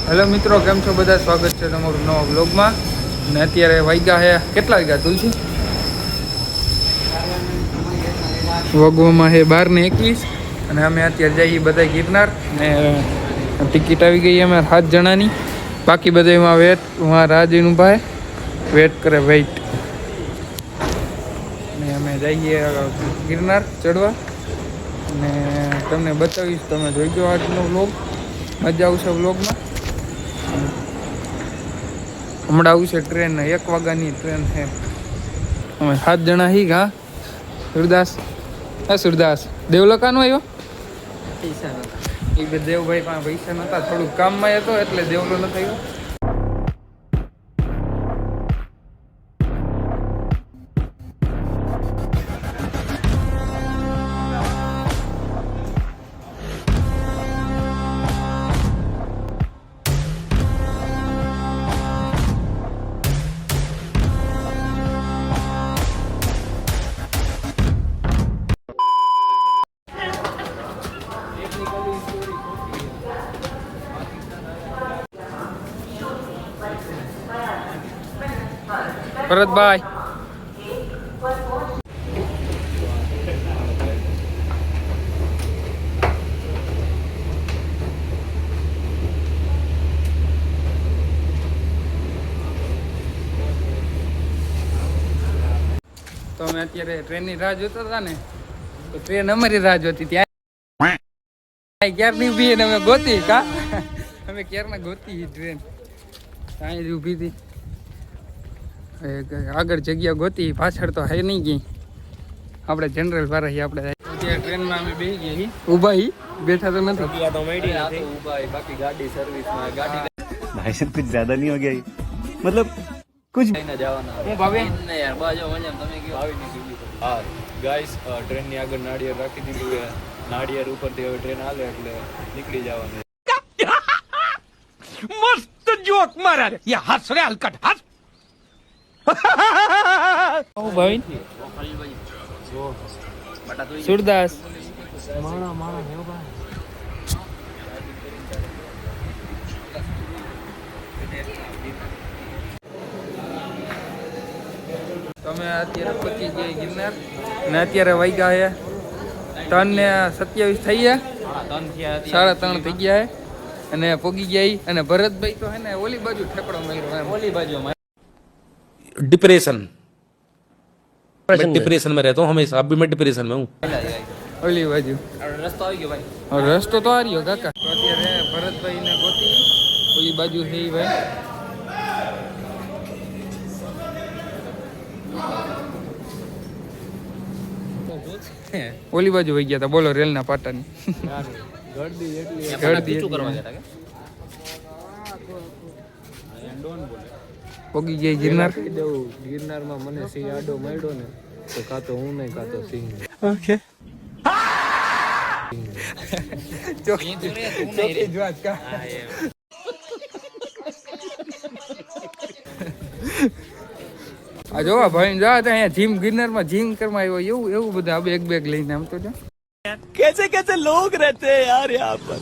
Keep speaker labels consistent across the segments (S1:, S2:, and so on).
S1: Hello મિત્રો, કેમ છો બધા? સ્વાગત છે તમારું નવા બ્લોગમાં. ને અત્યારે વાગ્યા છે કેટલા વાગ્યા તુલસી? વાગવામાં છે 12:21 અને અમે અત્યારે જઈએ બધા ગિરનાર ને ટિકિટ આવી ગઈ અમે 7 જણાની. બાકી બધા એમાં રાજીન ઊભા વેટ કરે વેઇટ. ને અમે જઈએ ગિરનાર ચડવા ને તમને બતાવીશ. તમે જોઈજો આજનો વ્લોગ, મજા આવશે વ્લોગમાં. હમણાં આવશે ટ્રેન, 1 વાગ્યાની ટ્રેન છે. અમે 7 જણા હી. હા સુરદાસ, હા સુરદાસ દેવલોકાનો આવ્યો એ દેવભાઈ પાસે પૈસા નહોતા, થોડુંક કામમાં હતો એટલે દેવલો નતો આવ્યો. ભરતભાઈ તો અમે અત્યારે ટ્રેનની રાહ જોતા હતા ને, તો ટ્રેન અમારી રાહ જોતી. ત્યાં ક્યારની ઊભી ને અમે ગોતી અમે ક્યારના ગોતી ટ્રેન ત્યાં જ ઊભી હતી. આગળ જગ્યા ગોતી, પાછળ તો હે નહીં ગઈ. આપણે જનરલ વાળા આપણે અત્યારે ટ્રેનમાં અમે બેસી ગયા, ઊભા બેઠા તો નથી. બાકી ગાડી સર્વિસમાં
S2: भाई साहब कुछ ज्यादा नहीं हो गया ये? मतलब कुछ
S1: હું ભાવે
S3: યાર બાજો વણ્યા તમે કયો આવી નહીં.
S4: હા ગાઈસ, ટ્રેનની આગળ નાળિયેર રાખી દીધું છે. નાળિયેર ઉપરથી હવે ટ્રેન હાલે એટલે નીકળી જવાનું.
S5: मस्त जोक मारा रे ये हंस रे हलकट हंस
S1: હું ભાઈ સુરદાસ તમે અત્યારે પહોંચી ગયા ગિરનાર ને અત્યારે વાગ્યા છે 3:27 થઈ ગયા, 3:30 થઈ ગયા છે અને પોગી ગયા. અને ભરતભાઈ તો હે ને ઓલી બાજુ ઠેકડો માર્યો એમ.
S3: ઓલી બાજુ
S5: डिप्रेशन मैं डिप्रेशन में रहता हूँ हमेशा. अभी मैं डिप्रेशन में हूँ.
S1: ઓલી બાજુ
S3: રસ્તો આવી ગયો ભાઈ.
S1: હવે રસ્તો તો આ રહ્યો કાકા. તો અત્યારે ભરતભાઈ ને ગોતી ઓલી બાજુ છે ઈ ભાઈ. ઓલી બાજુ વહી ગયા હતા, બોલો રેલના પાટાની ગળદી પોગી ગયા ગિરનાર.
S4: ગિરનારમાં મને સિંહ આડો મળ્યો ને તો કાં તો હું નહીં કાં તો સિંહ.
S1: ઓકે ચોકી જ વાત કા. આ જોવા ભાઈ જા અહીંયા જીમ, ગિરનારમાં જીમ કરવા આવ્યો એવું બધું. આ બેગ લઈને આમ તો જો
S5: कैसे कैसे लोग रहते हैं यार यहाँ पर.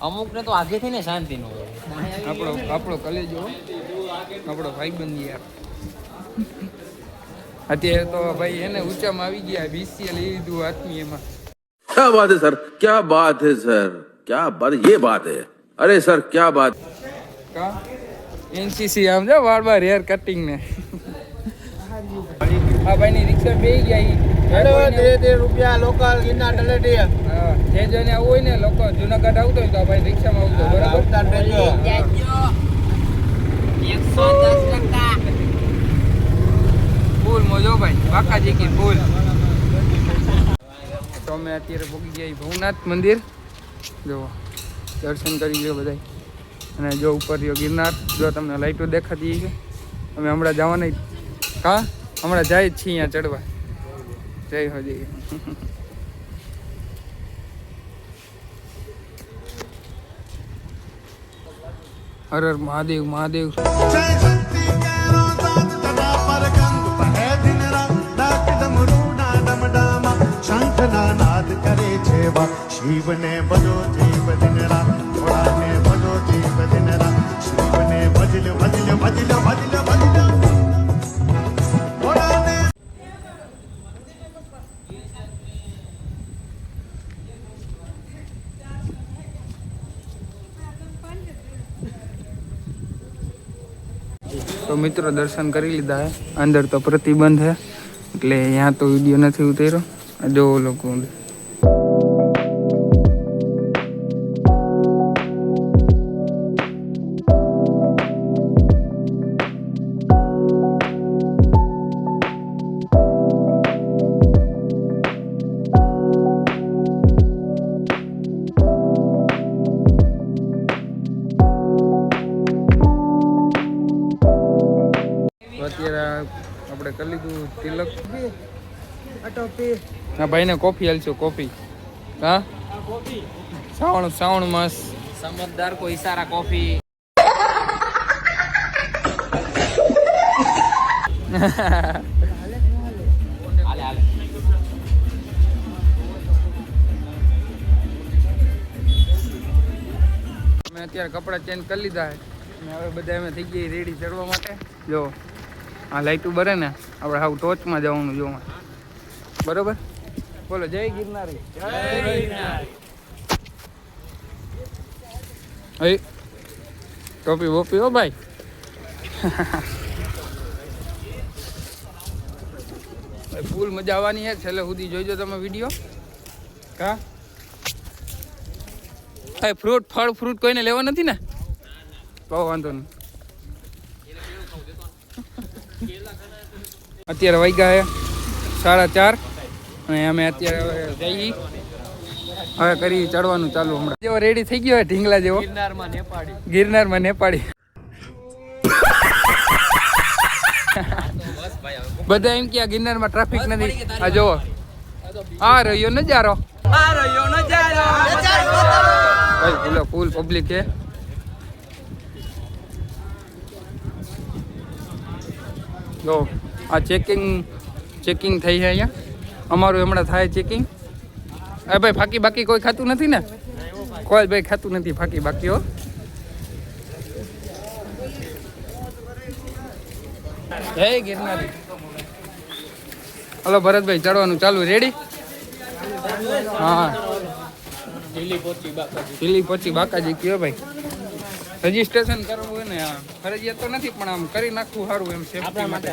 S3: અમુક ને તો આગેથી ને શાંતિ નો હોય.
S1: આપણો કલેજો, આપણો ભાઈબંધ યાર. અત્યારે તો ભાઈ એને ઊંચામાં આવી ગયા, BCA લઈ લીધું આત્મી એમાં.
S6: क्या बात है सर, क्या बात है सर, क्या बात, ये बात है. अरे सर क्या बात.
S1: કા NCC આમ જો બાર હેર કટિંગ ને. આ ભાઈની રિક્ષા બેહી ગયા.
S4: રૂપિયા લોકલ ગિરનાર તલેટી.
S1: હા, જે જને આવું હોય ને લોકો જુનાગઢ આવતો હોય તો આ ભાઈ રિક્ષામાં આવતો બરાબર.
S3: 110 ટકા
S1: ફૂલ મોજો ભાઈ, બાકા જીકી ફૂલ. તો અમે અત્યારે પહોંચી ગયા ભવનાથ મંદિર. જો દર્શન કરી લો બધા. અને જો ઉપર રહ્યો ગિરનાર, જો તમને લાઈટો દેખાતી છે. અમે હમણાં જવાના હા હમણાં જાય જ છીએ અહીંયા ચડવા. જય હો જય. હર હર મહાદેવ મહાદેવ.
S7: શંખના નાદ કરે છે. શિવને ભજો જીવ દિન રાત ભોળાને ભજો જીવ દિન રાત શિવને ભજલ ભજલ ભજલ ભજલ ભજલ ભોળાને
S1: તો મિત્રો દર્શન કરી લીધા હે અંદર તો પ્રતિબંધ હે એટલે यहाँ તો વિડીયો નથી ઉતાર્યો જો લોકો અત્યારે આપણે કરી લીધું તિલક હા ભાઈને કોફી હાલશો કોફી હા શ્રાવણ માસ
S3: સમજદાર કો ઈશારા કોફી હાલે હાલે
S1: અમે અત્યારે કપડાં ચેન્જ કરી લીધા છે અને હવે બધા અમે થઈ ગયા રેડી ચડવા માટે જો આ લાઈટું બરે ને આપણે હાવ ટોચમાં જવાનું જોવા બરોબર બોલો જય ગિરનારી હે ટોપી બોપી હો ભાઈ ફૂલ મજા આવવાની છે છેલ્લે સુધી જોઈજો તમે વિડીયો કા ફ્રૂટ કોઈને લેવા નથી ને કહો વાંધો નહીં અત્યારે વાગ્યા છે 4:30 અને અમે અત્યારે હવે જઈ હવે કરી ચડવાનું ચાલુ હમણાં જેવો રેડી થઈ ગયો ઢીંગલા જેવો ગિરનારમાં નેપાળી બધા એમ કે ગિરનારમાં ટ્રાફિક નથી આ જોવો આ રહ્યો નજારો ભાઈ ફૂલ પબ્લિક છે જો આ ચેકિંગ થઈ છે અહીંયા અમારું હમણાં થાય ચેકિંગ અરે ભાઈ ફાકી બાકી કોઈ ખાતું નથી ને કોઈ ભાઈ ખાતું નથી ફાકી બાકી હો જય ગિરનારી હલો ભરતભાઈ ચડવાનું ચાલુ રેડી હા દિલ્હી પહોંચી બાકાજી કયો ભાઈ રજીસ્ટ્રેશન કરવું હોય ને ફરજિયાત તો નથી પણ આમ કરી નાખવું સારું એમ સેફટી માટે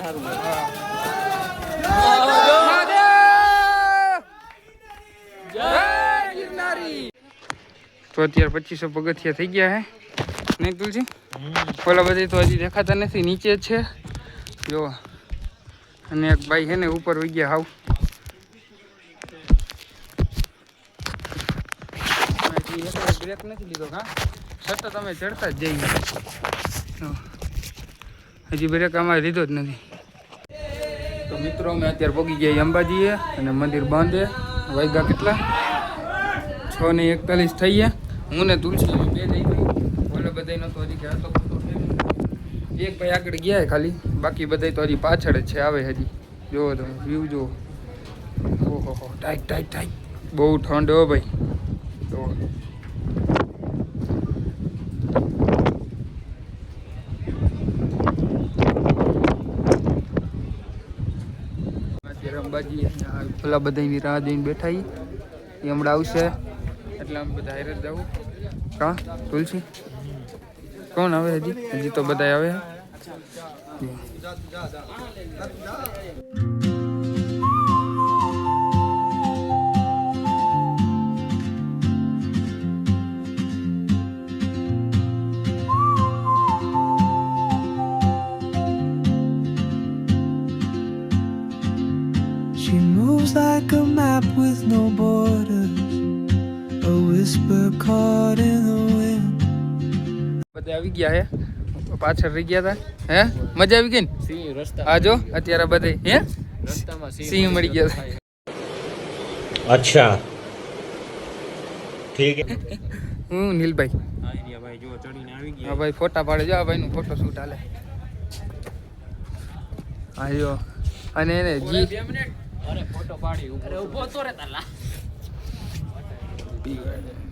S1: તો અત્યારે 2500 પગથિયા થઈ ગયા હે નહીં તુલસી ઓલા બધી તો હજી દેખાતા નથી નીચે જ છે જો અને એક ભાઈ છે ને ઉપર વહી ગયા હાવ બ્રેક નથી લીધો હા સતત તમે ચડતા જ જઈએ હજી બ્રેક અમારે લીધો જ નથી તો મિત્રો અમે અત્યારે પહોંચી ગયા અંબાજીએ અને મંદિર બંધ વાગ્યા કેટલા 6:41 થઈ ગયા હું ને તુલસી બે જઈ ગઈ ઓલો બધાનો તો હજી ક્યાં તો એક ભાઈ આગળ ગયા ખાલી બાકી બધા તો હજી પાછળ જ છે આવે હજી જુઓ તમે વ્યૂ જુઓ ઓહો ટાઈટ બહુ ઠંડ હો ભાઈ જુઓ અત્યારે અંબાજી પેલા બધાની રાહ જોઈને બેઠા એ હમણાં આવશે એટલે આમ બધા હારે જવું કા તુલસી કોણ આવે હજી તો બધા આવે
S8: She moves like a map with no borders, a whisper caught in the wind.
S1: બધા આવી ગયા હે પાછળ રહી ગયા હતા હે મજા આવી ગઈ ને આ જો અત્યારે બધે હે સિંહ મળી ગયા
S2: अच्छा ठीक है
S1: હું નીલભાઈ હા ભાઈ ફોટા પાડે જો આ ભાઈનું ફોટો શૂટ હાલે હા જો અને એને જી
S3: અરે ફોટો પાડી અરે ઊભો તો રે તાલા
S1: પીવા છે.